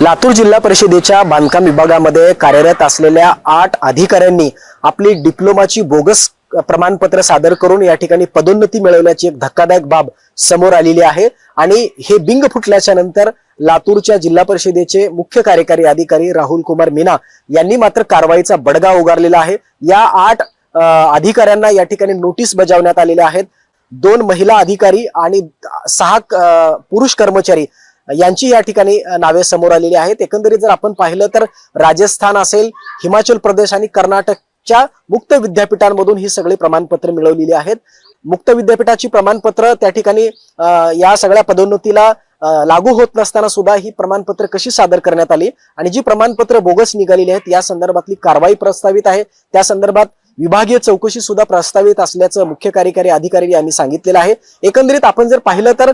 लातूर जिल्हा परिषदेच्या बांधकाम विभागामध्ये कार्यरत असलेल्या 8 अधिकाऱ्यांनी आपली डिप्लोमाची बोगस प्रमाणपत्र सादर करून या ठिकाणी पदोन्नती मिळवल्याची एक धक्कादायक बाब समोर आलेली आहे। आणि हे बिंग फुटल्याच्या नंतर लातूरच्या जिल्हा परिषदेचे मुख्य कार्यकारी अधिकारी राहुल कुमार मीना यांनी मात्र कारवाईचा बडगा उगारलेला आहे। या 8 अधिकाऱ्यांना या ठिकाणी नोटीस बजावण्यात आलेल्या आहेत। 2 महिला अधिकारी आणि 6 पुरुष कर्मचारी यांची या ठिकाणी नावे समोर आलेली आहेत। एकंदरीत जर आपण पाहिलं तर राजस्थान असेल, हिमाचल प्रदेश आणि कर्नाटकच्या मुक्त विद्यापीठांमधून ही सगळी प्रमाणपत्र मिळवलेली आहेत। मुक्त विद्यापीठाची प्रमाणपत्र त्या ठिकाणी या सगळ्या पदोन्नतीला लागू होत नसताना सुद्धा ही प्रमाणपत्र कशी सादर करण्यात आली आणि जी प्रमाणपत्र बोगस निघालेली आहेत या संदर्भातली कारवाई प्रस्तावित आहे। त्या संदर्भात विभागीय चौकशी सुद्धा प्रस्तावित असल्याचं मुख्य कार्यकारी अधिकारी यांनी सांगितलेलं आहे। एकंदरीत आपण जर पाहिलं तर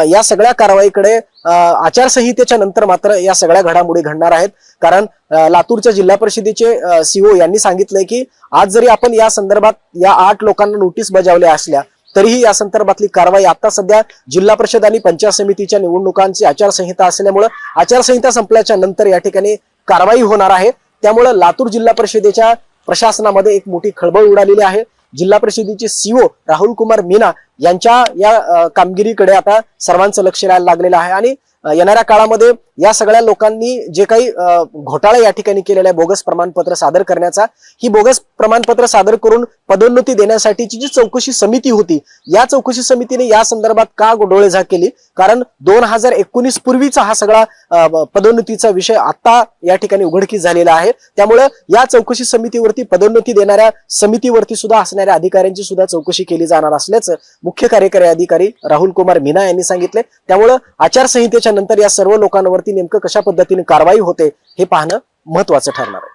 या सगळ्या कारवाईकडे आचारसंहितेच्या नंतर मात्र या सगळ्या घडामोडी घडणार आहेत। कारण लातूरच्या जिल्हा परिषदेचे सीओ यांनी सांगितलंय की आज जरी आपण या संदर्भात या 8 लोकांना नोटीस बजावल्या असल्या तरीही या संदर्भातली कारवाई आता सध्या जिल्हा परिषद आणि पंचायत समितीच्या निवडणुकांची आचारसंहिता असल्यामुळे आचारसंहिता संपल्याच्या नंतर या ठिकाणी कारवाई होणार आहे। त्यामुळे लातूर जिल्हा परिषदेच्या प्रशासनामध्ये एक मोठी खळबळ उडालेली आहे। जिल्हा परिषदेचे सीओ राहुल कुमार मीना यांच्या या कामगिरीकडे आता सर्वांचं लक्ष राहायला लागलेलं आहे आणि येणाऱ्या काळामध्ये या सगळ्या लोकांनी जे काही घोटाळा या ठिकाणी केलेला आहे बोगस प्रमाणपत्र सादर करण्याचा, ही बोगस प्रमाणपत्र सादर करून पदोन्नती देण्यासाठीची जी चौकशी समिती होती या चौकशी समितीने या संदर्भात का डोळेझाक केली? कारण 2019 पूर्वीचा हा सगळा पदोन्नतीचा विषय आता या ठिकाणी उघडकीस झालेला आहे। त्यामुळे या चौकशी समितीवरती पदोन्नती देणाऱ्या समितीवरती सुद्धा असणाऱ्या अधिकाऱ्यांची सुद्धा चौकशी केली जाणार असल्याचं मुख्य कार्यकारी अधिकारी राहुल कुमार मीना यांनी सांगितले। त्यामुळे आचारसंहितेच्या नंतर या सर्व लोकांवरती नेमकं कशा पद्धतीने कारवाई होते हे पाहणं महत्त्वाचं ठरणार आहे।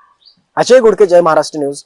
अजय गुडके, जय महाराष्ट्र न्यूज।